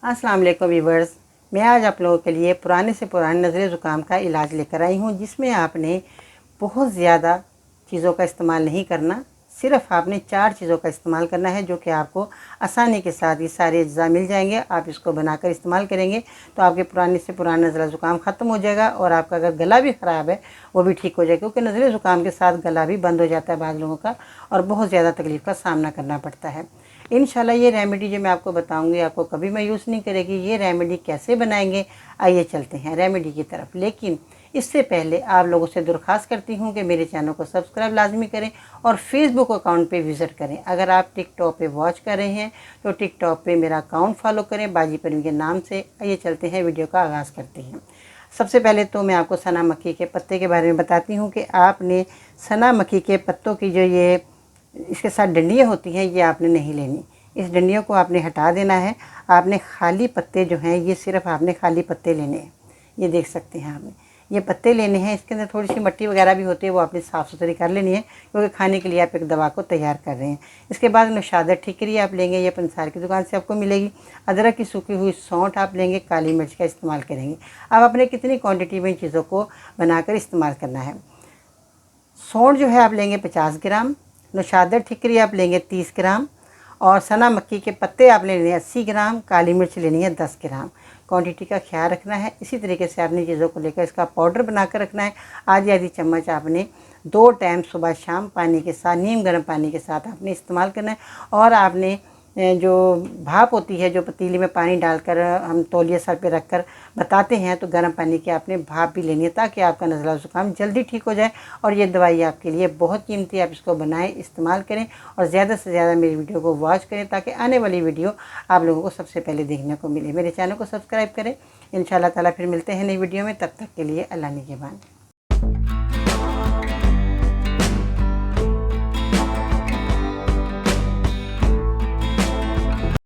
अस्सलाम वालेकुम व्यूवर्स, मैं आज आप लोगों के लिए पुराने से पुराने नज़ले ज़ुकाम का इलाज लेकर आई हूँ, जिसमें आपने बहुत ज़्यादा चीज़ों का इस्तेमाल नहीं करना। सिर्फ़ आपने 4 चीज़ों का इस्तेमाल करना है, जो कि आपको आसानी के साथ ये सारे अज्जा मिल जाएंगे। आप इसको बनाकर इस्तेमाल करेंगे तो आपके पुराने से पुराना नज़ला ज़ुकाम ख़त्म हो जाएगा और आपका अगर गला भी ख़राब है वो भी ठीक हो जाएगा, क्योंकि नज़ले ज़ुकाम के साथ गला भी बंद हो जाता है बाद लोगों का और बहुत ज़्यादा तकलीफ़ का सामना करना पड़ता है। इंशाल्लाह ये रेमेडी जो मैं आपको बताऊंगी आपको कभी मायूस नहीं करेगी। ये रेमेडी कैसे बनाएंगे, आइए चलते हैं रेमेडी की तरफ। लेकिन इससे पहले आप लोगों से दरख्वास्त करती हूँ कि मेरे चैनल को सब्सक्राइब लाजमी करें और फेसबुक अकाउंट पे विज़िट करें। अगर आप टिकटॉक पे वॉच कर रहे हैं तो टिकटॉक पे मेरा अकाउंट फॉलो करें बाजी परवीन के नाम से। आइए चलते हैं, वीडियो का आगाज़ करते हैं। सबसे पहले तो मैं आपको सना मक्खी के पत्ते के बारे में बताती हूँ कि आपने सना मक्खी के पत्तों की जो ये इसके साथ डंडियाँ होती हैं ये आपने नहीं लेनी। इस डंडियों को आपने हटा देना है। आपने खाली पत्ते जो हैं ये सिर्फ आपने खाली पत्ते लेने हैं। ये देख सकते हैं आपने ये पत्ते लेने हैं। इसके अंदर थोड़ी सी मिट्टी वगैरह भी होती है, वो आपने साफ़ सुथरी कर लेनी है, क्योंकि खाने के लिए आप एक दवा को तैयार कर रहे हैं। इसके बाद नौशादा ठिकरी आप लेंगे, ये पंसार की दुकान से आपको मिलेगी। अदरक की सूखी हुई सौंठ आप लेंगे, काली मिर्च का इस्तेमाल करेंगे। अब आपने कितनी क्वान्टिटी में इन चीज़ों को बनाकर इस्तेमाल करना है। सौंठ जो है आप लेंगे 50 ग्राम, नौशादा ठिकरी आप लेंगे 30 ग्राम और सना मक्खी के पत्ते आप लेने हैं 80 ग्राम, काली मिर्च लेनी है 10 ग्राम। क्वांटिटी का ख्याल रखना है। इसी तरीके से आपने चीज़ों को लेकर इसका पाउडर बनाकर रखना है। आधी आधी चम्मच आपने 2 टाइम सुबह शाम पानी के साथ, नीम गर्म पानी के साथ आपने इस्तेमाल करना है। और आपने जो भाप होती है, जो पतीली में पानी डालकर हम तौलिया सर पे रखकर बताते हैं, तो गर्म पानी की आपने भाप भी लेनी है, ताकि आपका नज़ला ज़ुकाम जल्दी ठीक हो जाए। और ये दवाई आपके लिए बहुत कीमती है, आप इसको बनाएं, इस्तेमाल करें और ज़्यादा से ज़्यादा मेरी वीडियो को वॉच करें, ताकि आने वाली वीडियो आप लोगों को सबसे पहले देखने को मिले। मेरे चैनल को सब्सक्राइब करें। इंशाअल्लाह ताला फिर मिलते हैं नई वीडियो में, तब तक के लिए अल्लाह निगहबान।